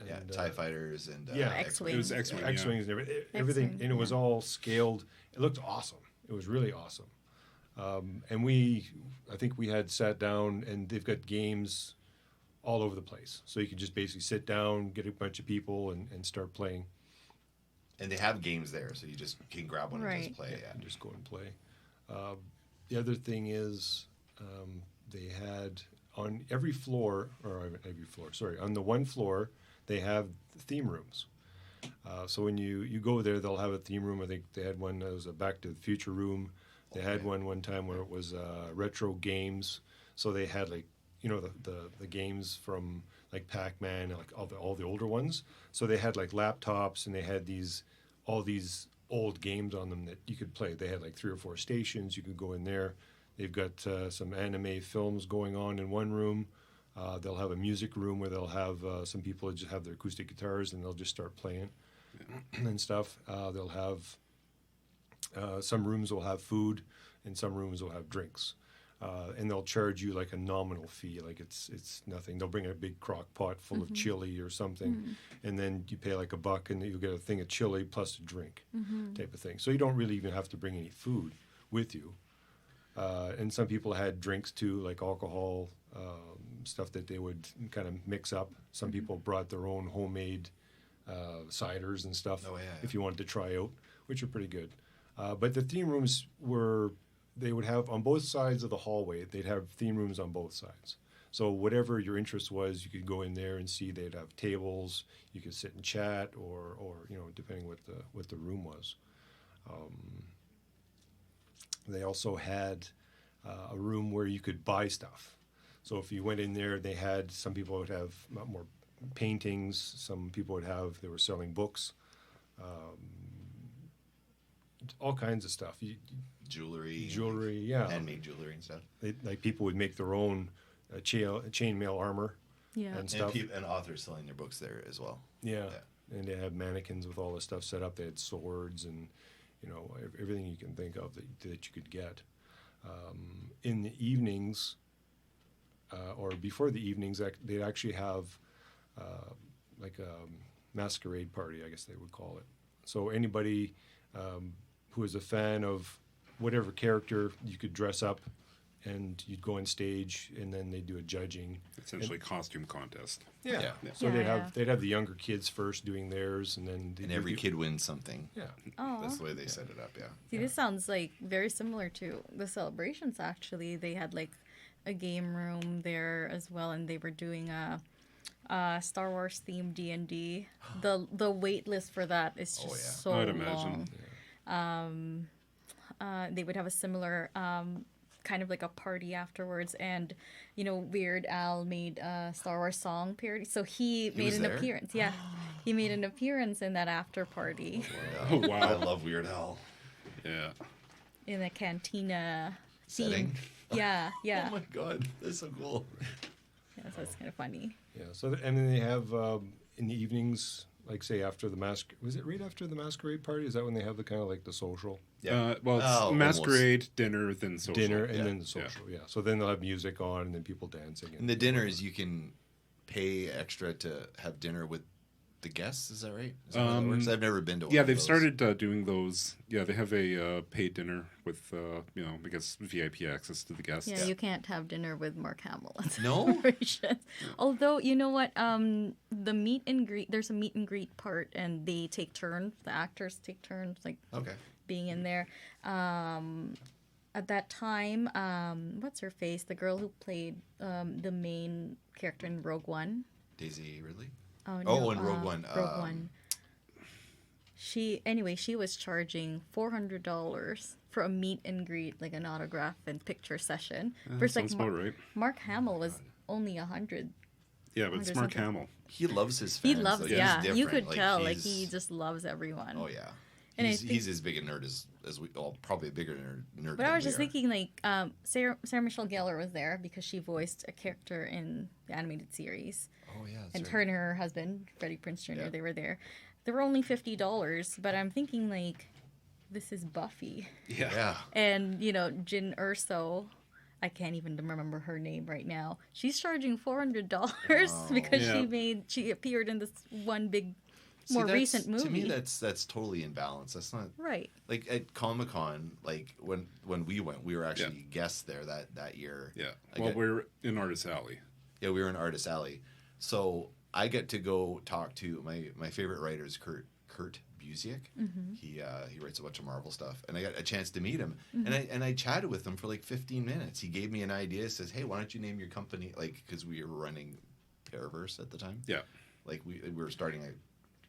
Yeah, And, TIE fighters and yeah. X-Wing. It was X-Wing. X-Wings and everything, X-Wing, and it was yeah. all scaled. It looked awesome. It was really awesome. And I think we had sat down, and they've got games all over the place. So you can just basically sit down, get a bunch of people, and start playing. And they have games there, so you just can grab one and Right. just play. Yeah. And just go and play. The other thing is they had on every floor, on the one floor, they have theme rooms. So when you go there, they'll have a theme room. I think they had one that was a Back to the Future room. They had one time where it was retro games. So they had like, the games from like Pac-Man, like all the older ones. So they had like laptops, and they had all these old games on them that you could play. They had like 3 or 4 stations. You could go in there. They've got some anime films going on in one room. They'll have a music room where they'll have some people that just have their acoustic guitars, and they'll just start playing and stuff. They'll have some rooms will have food, and some rooms will have drinks. And they'll charge you like a nominal fee, like it's nothing. They'll bring a big crock pot full of chili or something, and then you pay like $1, and you'll get a thing of chili plus a drink, type of thing. So you don't really even have to bring any food with you. And some people had drinks too, like alcohol, stuff that they would kind of mix up. Some people brought their own homemade ciders and stuff, Oh, yeah. if you wanted to try out, which are pretty good. But the theme rooms they would have on both sides of the hallway, they'd have theme rooms on both sides. So whatever your interest was, you could go in there and see. They'd have tables, you could sit and chat, or depending what the room was. They also had a room where you could buy stuff. So if you went in there, some people would have more paintings. Some people they were selling books. all kinds of stuff. Jewelry, yeah. handmade jewelry and stuff. Like people would make their own chainmail armor Yeah. and stuff. And authors selling their books there as well. Yeah. And they have mannequins with all this stuff set up. They had swords and, everything you can think of that you could get. In the evenings, or before the evenings, they'd actually have like a masquerade party, I guess they would call it. So anybody who is a fan of whatever character, you could dress up and you'd go on stage and then they do a judging. Essentially costume contest. Yeah. Yeah. So they'd have the younger kids first doing theirs, and then And every kid wins something. Yeah. Oh. That's the way they set it up, yeah. See, this sounds like very similar to the celebrations. Actually, they had like a game room there as well, and they were doing a Star Wars themed D&D. The wait list for that is just so I'd imagine. long. They would have a similar kind of like a party afterwards, and Weird Al made a Star Wars song parody, so he made was an there? appearance. Yeah, he made an appearance in that after party Oh, wow. I love Weird Al. Yeah. in the cantina Setting. theme. Yeah, yeah. Oh my god, that's so cool. Yeah, so it's kind of funny. Yeah. So and then they have in the evenings, like say after the was it right after the masquerade party? Is that when they have the kind of like the social Well, it's Oh, masquerade, dinner, then social. dinner and Yeah. then the social? Yeah. So then they'll have music on and then people dancing. And the dinners, you can pay extra to have dinner with the guests. Is that right? Is that how that works? I've never been to one Yeah, of they've those. started doing those. Yeah, they have a paid dinner with, I guess VIP access to the guests. Yeah, you can't have dinner with Mark Hamill at No? celebrations. Although, you know what? The meet and greet, there's a meet and greet part, and they take turns. The actors take turns, like Okay. being in there. At that time, what's her face? The girl who played the main character in Rogue One. Daisy Ridley? Oh, Oh, in Rogue One. Rogue One. She was charging $400 for a meet and greet, like an autograph and picture session. Versus sounds about right. Mark Hamill was only $100. Yeah, but it's Mark Hamill. He loves his He fans. loves, like, he's yeah. You different. could tell, like he's- he just loves everyone. Oh yeah. And I He's, think- he's as big a nerd as we. Well, probably a bigger nerd. But I than was just we are. thinking, like, Sarah Michelle Gellar was there because she voiced a character in the animated series. Oh yeah. That's And right. her and her husband, Freddie Prinze Jr., Yeah. they were there. They were only $50, but I'm thinking, like, this is Buffy. Yeah. And, Jyn Erso, I can't even remember her name right now. She's charging $400 because Yeah. she appeared in this one big, See, more that's- recent movie. To me, that's totally in balance. That's not right. like at ComicCon. Like when we went, we were actually guests there that year. Yeah. I Well, get- we're in Artist Alley. Yeah, we were in Artist Alley. So I get to go talk to my favorite writer is Kurt Busiek. Mm-hmm. He writes a bunch of Marvel stuff, and I got a chance to meet him, and I chatted with him for like 15 minutes. He gave me an idea. Says, "Hey, why don't you name your company?" Like, because we were running Paraverse at the time. Yeah. Like we were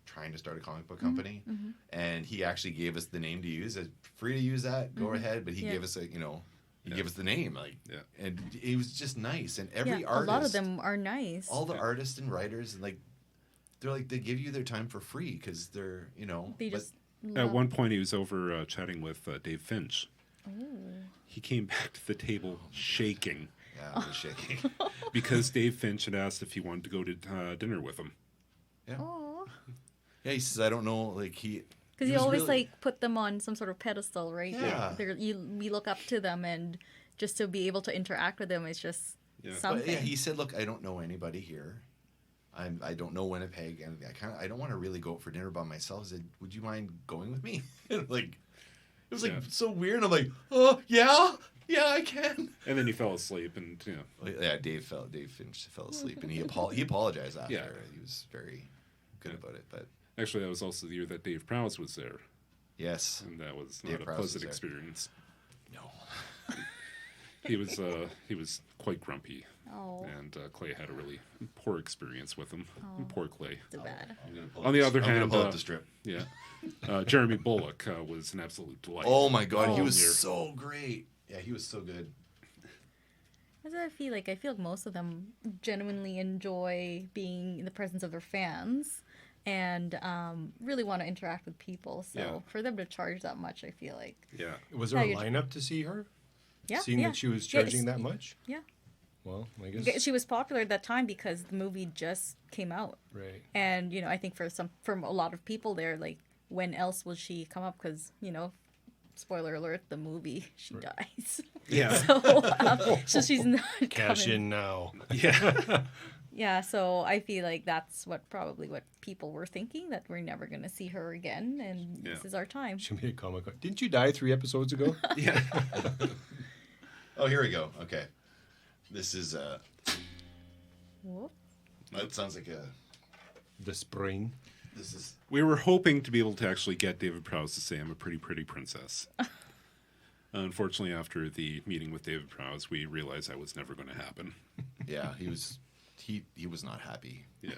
trying to start a comic book company, and he actually gave us the name to use. Free to use that, go ahead. But he gave us he gave us the name, and he was just nice. And every artist, a lot of them are nice. all the artists and writers, and they give you their time for free because they're They but- just At one point, he was over chatting with Dave Finch. He came back to the table shaking yeah, I was shaking. because Dave Finch had asked if he wanted to go to dinner with him. Yeah, Aw. yeah. He says I don't know, like he. Because he you was always really- put them on some sort of pedestal, right? Yeah. We look up to them, and just to be able to interact with them is just Yeah. But, something. But, yeah, he said, "Look, I don't know anybody here. I don't know Winnipeg, and I don't want to really go out for dinner by myself." I said, "Would you mind going with me?" Like, it was like Yeah. so weird. I'm like, "Oh yeah, I can." And then he fell asleep, and Well, yeah, Dave Finch fell asleep, and he apologized after. Yeah. He was very good about it. But actually, that was also the year that Dave Prowse was there, yes, and that was Dave not a Prowse pleasant was there. experience. no, He was quite grumpy, Oh, and Clay had a really poor experience with him. Poor Clay. too bad. On the other I'm gonna hand, pull up the strip. yeah, Jeremy Bullock was an absolute delight. Oh my god, he Oh. was Here. so great. Yeah, he was so good. That's what I feel like. I feel like most of them genuinely enjoy being in the presence of their fans. and really want to interact with people. So Yeah. for them to charge that much, I feel like, Yeah. Was there a Yeah, lineup to see her? yeah, Seeing yeah. that she was Yeah, charging that much? Yeah. Well, I guess. She was popular at that time because the movie just came out. Right. And, I think for a lot of people there, like, when else will she come up? Because, spoiler alert, the movie, she dies. Yeah. So she's not Cash coming. in now. Yeah. Yeah, so I feel like that's probably what people were thinking, that we're never going to see her again, and this Yeah. is our time. She made a Comic-Con. Didn't you die 3 episodes ago? Yeah. Oh, here we go. Okay. This is Whoop. that sounds like The spring. this is We were hoping to be able to actually get David Prowse to say I'm a pretty, pretty princess. Unfortunately, after the meeting with David Prowse, we realized that was never going to happen. yeah, he was not happy. Yeah.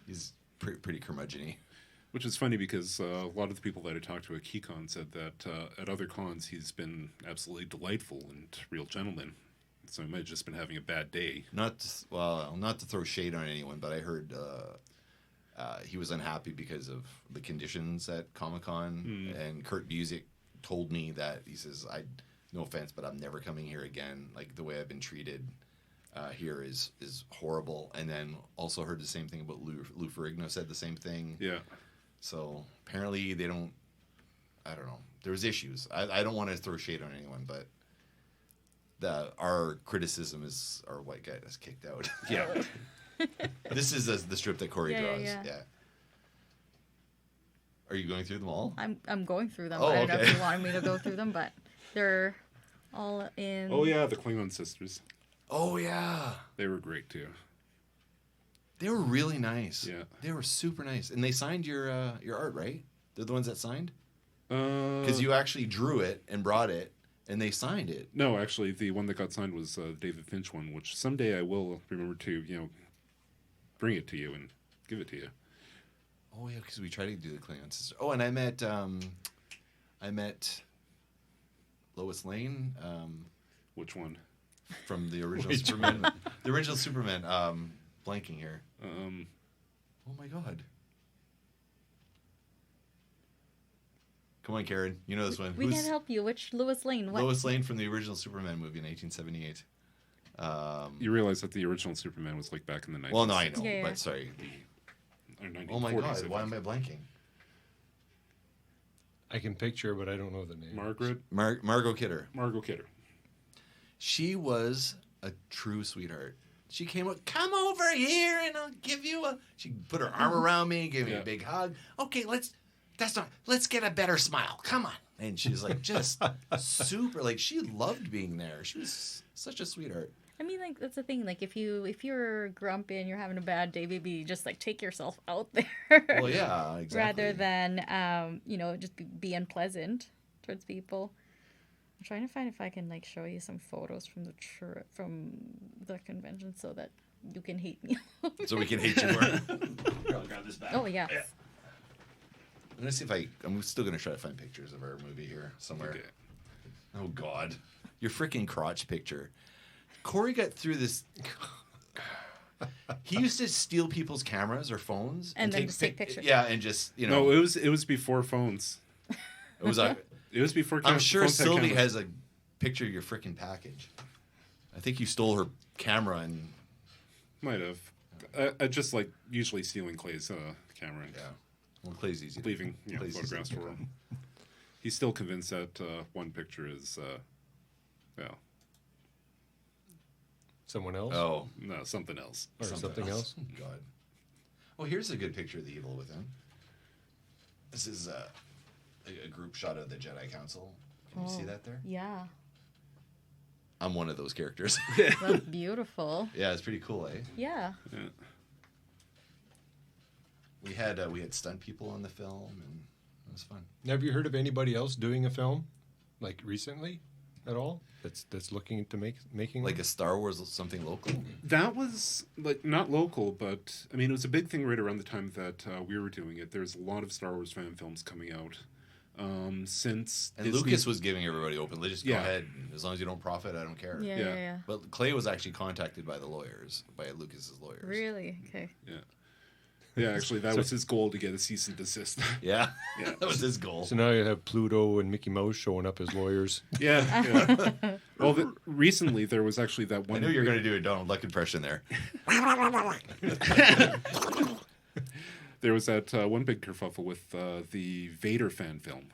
He's pretty curmudgeon-y. Which is funny because a lot of the people that I talked to at Keycon said that at other cons he's been absolutely delightful and real gentleman. So he might have just been having a bad day. Not to throw shade on anyone, but I heard he was unhappy because of the conditions at Comic-Con, and Kurt Busiek told me that he says, no offense, but I'm never coming here again. Like, the way I've been treated here is horrible. And then also heard the same thing about Lou Ferrigno said the same thing. Yeah. So apparently they don't. I don't know. There's issues. I don't want to throw shade on anyone, but our criticism is our white guy that's kicked out. Yeah. This is the strip that Corey Yeah, draws. yeah. Yeah. Are you going through them all? I'm going through them. Oh, I don't know okay. if you wanted me to go through them, but they're all in... Oh, yeah, the Klingon sisters. Oh yeah. They were great, too. They were really nice. Yeah. They were super nice, and they signed your art, right? They're the ones that signed, Because because you actually drew it and brought it, and they signed it. No, actually, the one that got signed was the David Finch one, which someday I will remember to, bring it to you and give it to you. Oh yeah, because we tried to do the Klingon sister. Oh, and I met Lois Lane Which one? from the original Superman. The original Superman. Blanking here. Oh my god. Come on, Karen. You know this one. We can't help you. Which Lois Lane? What? Lois Lane from the original Superman movie in 1878. You realize that the original Superman was like back in the 90s. Well, no, I know, Yeah. but sorry. Or 1940s, Oh my I god, think. why am I blanking? I can picture, but I don't know the name. Margaret? Margot Kidder. Margot Kidder. She was a true sweetheart. She came up, come over here and I'll give you a... She put her arm around me, gave me Yeah. a big hug. Okay, let's get a better smile. Come on. And she's like, just super, like, she loved being there. She was such a sweetheart. I mean, like, that's the thing. Like, if you're grumpy and you're having a bad day, maybe just like take yourself out there. Well, yeah, exactly. Rather than just be unpleasant towards people. I'm trying to find if I can like show you some photos from the convention so that you can hate me. So we can hate you more. Here, I'll grab this back. Oh yeah. I'm going to see if I'm still going to try to find pictures of our movie here somewhere. Okay. Oh, God. Your freaking crotch picture. Corey got through this. He used to steal people's cameras or phones. And then just take pictures. Yeah, and just, No, it was before phones. it was a, It was before I'm sure phones had Sylvie cameras. has a picture of your freaking package. I think you stole her camera and... Might have. I just like usually stealing Clay's camera and Yeah. Well, Clay's easy. leaving Clay's easy photographs to for pick him. He's still convinced that one picture is, Someone else? Oh. no, something else. Or something else? Oh, God. Oh, here's a good picture of the evil within. This is a group shot of the Jedi Council. Can you see that there? Yeah. I'm one of those characters. That's beautiful. Yeah, it's pretty cool, eh? Yeah. Yeah. We had stunt people on the film, and it was fun. Have you heard of anybody else doing a film, like recently, at all? That's looking to making Like one? a Star Wars, something local. That was like not local, but I mean it was a big thing right around the time that we were doing it. There's a lot of Star Wars fan films coming out since And Disney- Lucas was giving everybody open. Let's just go Yeah. ahead. As long as you don't profit, I don't care. Yeah. Yeah. Yeah. But Clay was actually contacted by the lawyers, by Lucas's lawyers. Really? Okay. Yeah. Yeah, actually, that was his goal, to get a cease and desist. Yeah, Yeah. that was his goal. So now you have Pluto and Mickey Mouse showing up as lawyers. Yeah. Well, recently there was actually that I one. knew you were going to do a Donald Duck impression there. There was that one big kerfuffle with the Vader fan film.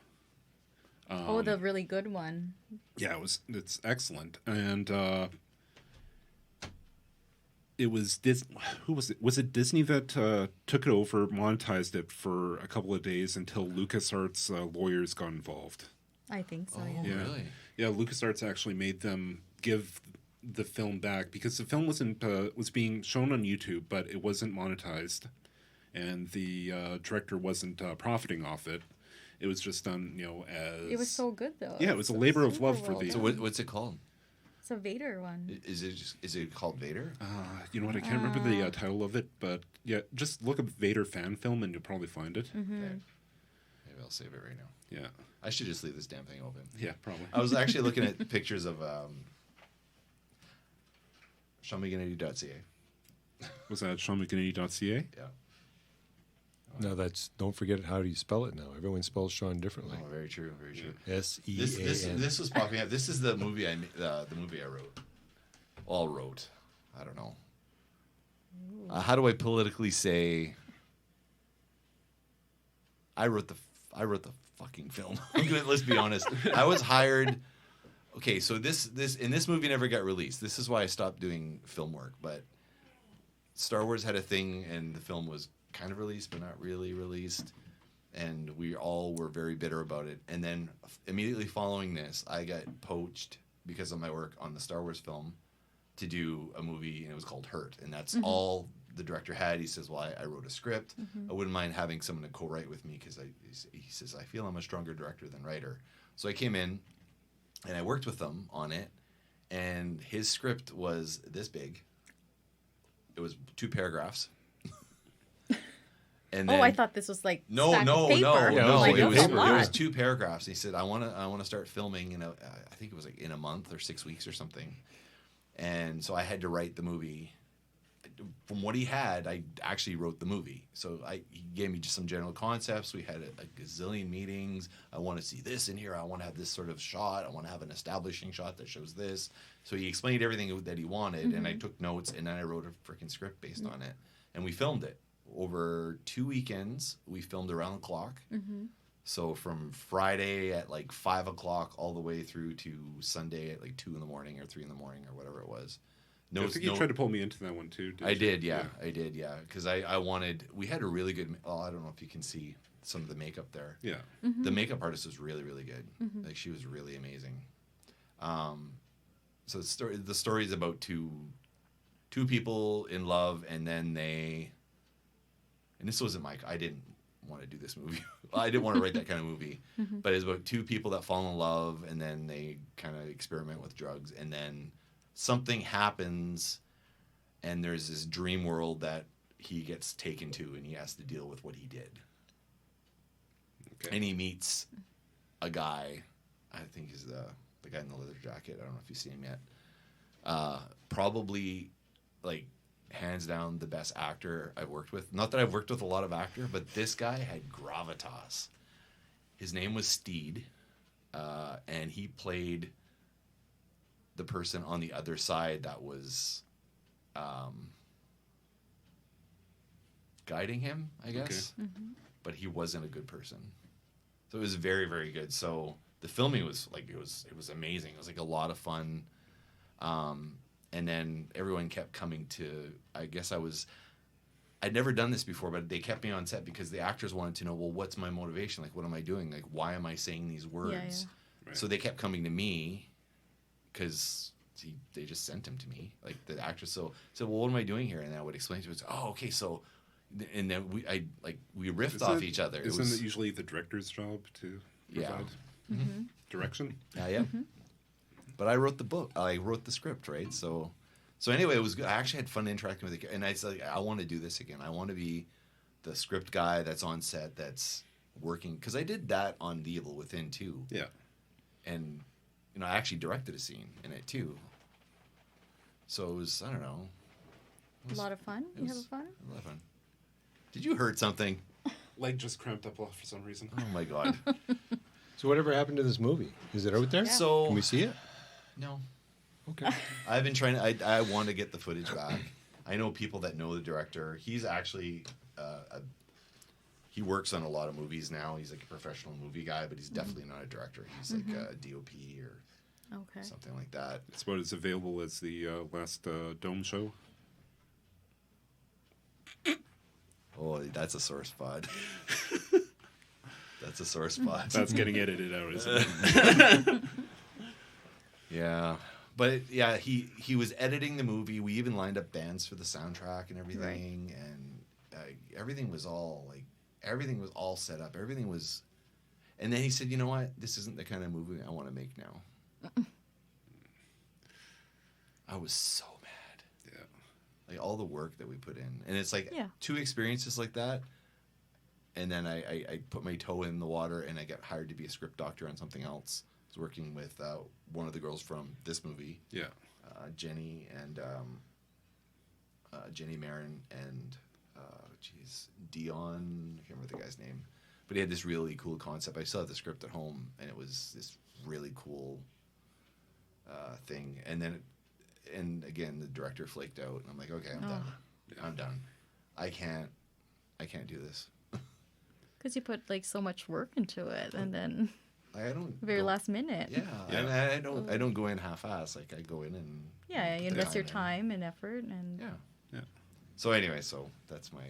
The really good one. Yeah, it's excellent, and it was who was it? Was it Disney that took it over, monetized it for a couple of days until LucasArts lawyers got involved? I think so. Oh, Yeah. Yeah. really? Yeah, LucasArts actually made them give the film back because the film was being shown on YouTube, but it wasn't monetized, and the director wasn't profiting off it. It was just done, as... It was so good though. Yeah, it was a labor of love super for well the... So done. what's it called? It's a Vader one. Is it called Vader? You know what? I can't remember the title of it, but yeah, just look up Vader fan film and you'll probably find it. Mm-hmm. Okay. Maybe I'll save it right now. Yeah, I should just leave this damn thing open. yeah, probably. I was actually looking at pictures of SeanMcGinnity.ca. Was that SeanMcGinnity.ca? Yeah. Now don't forget how do you spell it now. Everyone spells Sean differently. Oh, very true. Very true. S-E-A-N. This was popping up. This is the movie the movie I wrote. All wrote. I don't know. How do I politically say? I wrote the fucking film. Let's be honest. I was hired. Okay, so this movie never got released. This is why I stopped doing film work. But Star Wars had a thing, and the film was kind of released, but not really released. And we all were very bitter about it. And then immediately following this, I got poached because of my work on the Star Wars film to do a movie, and it was called Hurt. And that's all the director had. He says, well, I wrote a script. I wouldn't mind having someone to co-write with me because he says, I feel I'm a stronger director than writer. So I came in, and I worked with them on it. And his script was this big. It was 2 paragraphs. And then, I thought this was like no. paper. Yeah, Like, It that's a lot. was 2 paragraphs. He said, I want to start filming in I think it was like in a month or 6 weeks or something. And so I had to write the movie. From what he had, I actually wrote the movie. So he gave me just some general concepts. We had a gazillion meetings. I want to see this in here. I want to have this sort of shot. I want to have an establishing shot that shows this. So he explained everything that he wanted, and I took notes, and then I wrote a freaking script based on it. And we filmed it. Over 2 weekends, we filmed around the clock. So from Friday at like 5 o'clock all the way through to Sunday at like 2 in the morning or 3 in the morning or whatever it was. I think you tried to pull me into that one too. I did, yeah. Because I wanted, we had a really good, I don't know if you can see some of the makeup there. Yeah. The makeup artist was really, really good. Like, she was really amazing. So the story is about two people in love, and then and this wasn't I didn't want to do this movie. I didn't want to write that kind of movie. But it's about 2 people that fall in love, and then they kind of experiment with drugs, and then something happens, and there's this dream world that he gets taken to, and he has to deal with what he did. Okay. And he meets a guy, I think he's the guy in the leather jacket. I don't know if you've seen him yet. Probably, like, hands down the best actor I've worked with. Not that I've worked with a lot of actors, but this guy had gravitas. His name was Steed, and he played the person on the other side that was guiding him, I guess. Okay. But he wasn't a good person. So it was very, very good. So the filming was like, it was amazing. It was like a lot of fun. And then everyone kept coming to, I guess I'd never done this before, but they kept me on set because the actors wanted to know, well, what's my motivation? Like, what am I doing? Like, why am I saying these words? Yeah. Right. So they kept coming to me because they just sent him to me, like the actress. So well, what am I doing here? And I would explain to him, oh, okay, so, and then we riffed off each other. Isn't it usually the director's job to provide direction? Yeah. But I wrote the book. I wrote the script, right? So anyway, it was good. I actually had fun interacting with it, and I said, I want to do this again. I want to be the script guy that's on set, that's working, because I did that on The Evil Within too. Yeah. And I actually directed a scene in it too. So it was, I don't know. A lot of fun. You have fun? A lot of fun. Did you hurt something? Leg just cramped up for some reason. Oh my god. So whatever happened to this movie? Is it out there? So Can we see it? no. Okay. I've been trying to. I want to get the footage back. I know people that know the director. He's actually he works on a lot of movies now. He's like a professional movie guy, but he's definitely not a director. He's like a DOP or Okay. something like that. It's about as available as the last Dome show. Oh, that's a sore spot. That's a sore spot. That's getting edited out, isn't it? Yeah. But yeah, he was editing the movie. We even lined up bands for the soundtrack and everything, and everything was all set up. Everything was, and then he said, "You know what? This isn't the kind of movie I want to make now." I was so mad. Yeah. Like all the work that we put in, and it's like Yeah. 2 experiences like that, and then I put my toe in the water, and I got hired to be a script doctor on something else. I was working with one of the girls from this movie. Yeah. Jenny and Jenny Marin and Dion. I can't remember the guy's name, but he had this really cool concept. I still have the script at home, and it was this really cool thing. And then, and again, the director flaked out, and I'm like, okay, I'm done. I'm done. I can't do this. Because you put like so much work into it, and then I don't very go- last minute. Yeah, Yeah. And I don't go in half-ass. Like I go in and Yeah, you put the invest your in. time and effort, and Yeah. Yeah. So anyway, so that's my